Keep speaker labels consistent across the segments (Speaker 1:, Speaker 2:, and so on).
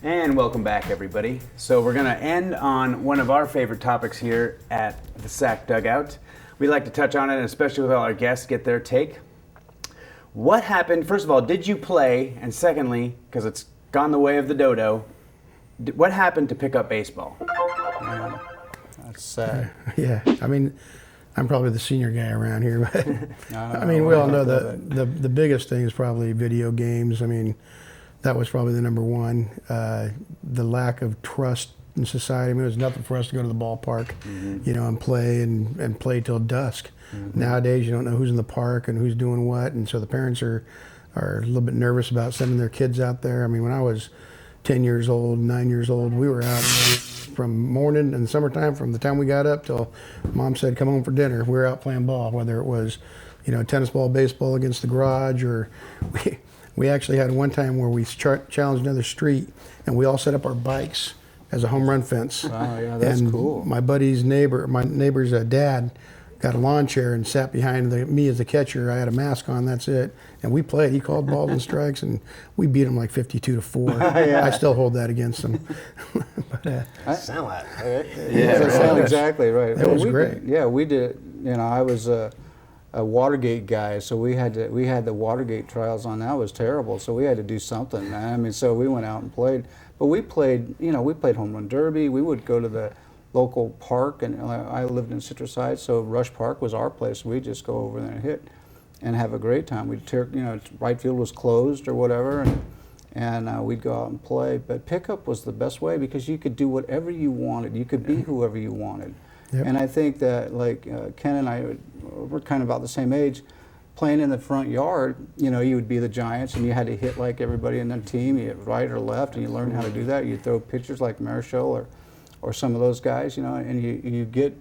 Speaker 1: And welcome back, everybody. So we're going to end on one of our favorite topics here at the Sac Dugout. We like to touch on it, and especially with all our guests, get their take. What happened, first of all, did you play? And secondly, because it's gone the way of the dodo, what happened to pick up baseball?
Speaker 2: That's sad.
Speaker 3: Yeah, I mean, I'm probably the senior guy around here, but I mean, we all know the biggest thing is probably video games. I mean, that was probably the number one. The lack of trust in society. I mean, it was nothing for us to go to the ballpark, you know, and play till dusk. Nowadays, you don't know who's in the park and who's doing what, and so the parents are a little bit nervous about sending their kids out there. I mean, when I was 10 years old, 9 years old, we were out from morning in the summertime, from the time we got up till Mom said, come home for dinner. We were out playing ball, whether it was, you know, tennis ball, baseball against the garage, or we actually had one time where we challenged another street and we all set up our bikes as a home run fence.
Speaker 2: Wow, yeah, that's
Speaker 3: and
Speaker 2: cool.
Speaker 3: My neighbor's dad got a lawn chair and sat behind me as the catcher. I had a mask on, that's it. And we played. He called balls and strikes, and we beat him like 52-4.
Speaker 2: Yeah.
Speaker 3: I still hold that against him. But,
Speaker 4: Sound like it.
Speaker 2: Yeah, that sounds exactly right.
Speaker 3: It was great.
Speaker 2: We did. You know, I was a Watergate guy, so we had the Watergate trials on. That was terrible. So we had to do something, man. I mean, so we went out and played. But we played. You know, we played home run derby. We would go to the local park, and I lived in Citruside, so Rush Park was our place. We'd just go over there and hit and have a great time. We'd you know, right field was closed or whatever, and we'd go out and play. But pickup was the best way because you could do whatever you wanted. You could be whoever you wanted.
Speaker 3: Yep.
Speaker 2: And I think that, like, Ken and I were kind of about the same age. Playing in the front yard, you know, you would be the Giants, and you had to hit like everybody in the team. You hit right or left, and you learn how to do that. You throw pitchers like Marichal or some of those guys, you know, and you get,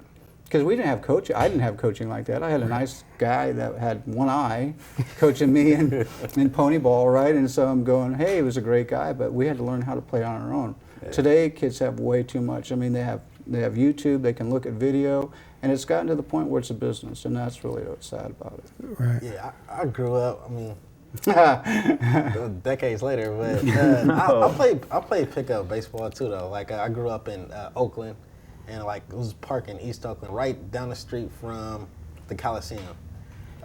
Speaker 2: because we didn't have coaching. I didn't have coaching like that. I had a nice guy that had one eye coaching me in pony ball, right? And so I'm going, hey, he was a great guy, but we had to learn how to play on our own. Yeah. Today, kids have way too much. I mean, they have YouTube, they can look at video, and it's gotten to the point where it's a business, and that's really what's sad about it.
Speaker 3: right.
Speaker 4: Yeah, I grew up, I mean, decades later, but I played pickup baseball too, though. Like, I grew up in Oakland, and like it was a park in East Oakland, right down the street from the Coliseum.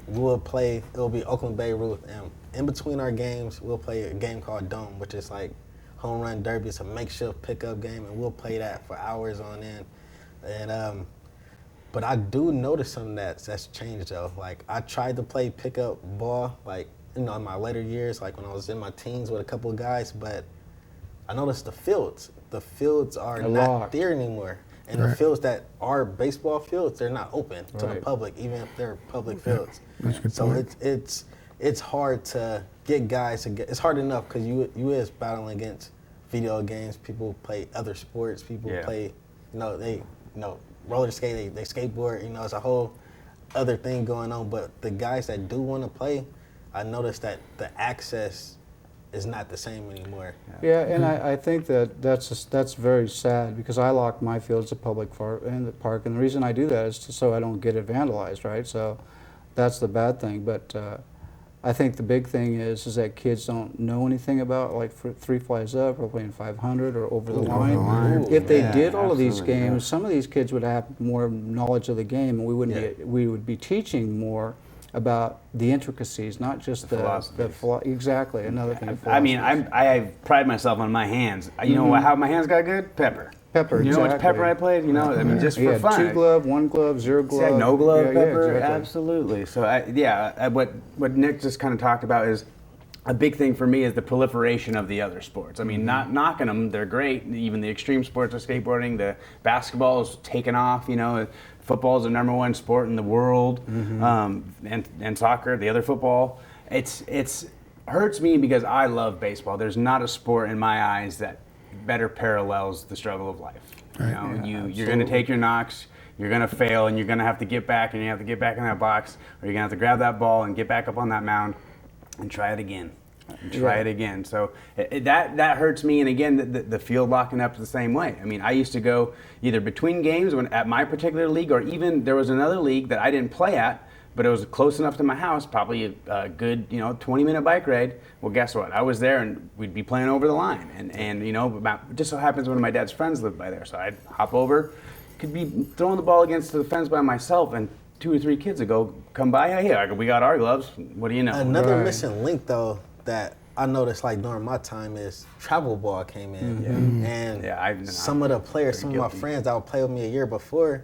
Speaker 4: We would play, it would be Oakland Bay Ruth, and in between our games, we'll play a game called Dome, which is like home run derby. It's a makeshift pickup game, and we'll play that for hours on end. And but I do notice something that's changed though. Like, I tried to play pickup ball, like, you know, in my later years, like when I was in my teens with a couple of guys, but I noticed the fields are not there anymore. And the fields that are baseball fields, they're not open to the public, even if they're public fields.
Speaker 3: That's a good
Speaker 4: So
Speaker 3: point.
Speaker 4: it's hard to get guys to get, it's hard enough because you is battling against video games, people play other sports, people play, they roller skate, they skateboard, it's a whole other thing going on. But the guys that do want to play, I noticed that the access is not the same anymore.
Speaker 2: Yeah, and I think that's very sad because I lock my fields at public in the park, and the reason I do that is so I don't get it vandalized, right? So that's the bad thing. But I think the big thing is that kids don't know anything about, like, three flies up or playing 500 or over the line. If they did all of these games, some of these kids would have more knowledge of the game, and we would be teaching more about the intricacies, not just the philosophy. Exactly, another thing.
Speaker 1: I mean, I pride myself on my hands. You know how my hands got good? Pepper.
Speaker 2: Pepper,
Speaker 1: you know which pepper I played? I mean, just for fun.
Speaker 2: 2 glove, 1 glove, 0 glove.
Speaker 1: Yeah, no glove pepper,
Speaker 2: exactly.
Speaker 1: Absolutely. So, what Nick just kind of talked about is a big thing for me is the proliferation of the other sports. I mean, not knocking them, they're great. Even the extreme sports of skateboarding, the basketball is taken off, Football is the #1 sport in the world, and soccer, the other football. It's hurts me because I love baseball. There's not a sport in my eyes that better parallels the struggle of life. You're going to take your knocks, you're going to fail, and you're going to have to get back, and you have to get back in that box, or you're going to have to grab that ball and get back up on that mound and try it again. It again. So that hurts me. And again, the field locking up is the same way. I mean, I used to go either between games at my particular league, or even there was another league that I didn't play at, but it was close enough to my house, probably a good 20-minute bike ride. Well, guess what? I was there, and we'd be playing over the line, and it just so happens one of my dad's friends lived by there, so I'd hop over, could be throwing the ball against the fence by myself, and 2 or 3 kids would come by. Hey, we got our gloves. What do you know?
Speaker 4: Another missing link though that I noticed like during my time is travel ball came in, and some of the players, some of my friends that would play with me a year before,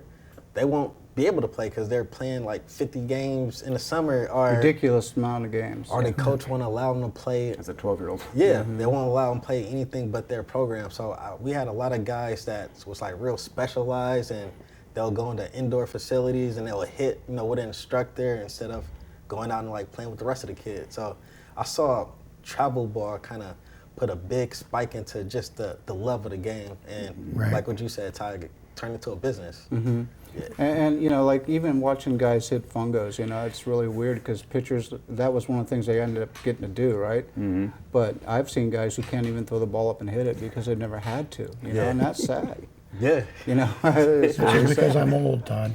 Speaker 4: they won't be able to play because they're playing like 50 games in the summer, or
Speaker 2: ridiculous amount of games.
Speaker 4: Or the coach won't allow them to play
Speaker 1: as a 12-year-old.
Speaker 4: Yeah, they won't allow them to play anything but their program. So we had a lot of guys that was like real specialized, and they'll go into indoor facilities and they'll hit with an instructor instead of going out and like playing with the rest of the kids. So I saw travel ball kind of put a big spike into just the love of the game, and like what you said, Ty, turn it into a business.
Speaker 2: Mm-hmm. Yeah. And like even watching guys hit fungos, it's really weird because pitchers, that was one of the things they ended up getting to do, right? Mm-hmm. But I've seen guys who can't even throw the ball up and hit it because they've never had to, and that's sad.
Speaker 4: Yeah.
Speaker 2: It's really
Speaker 3: because I'm old, Todd.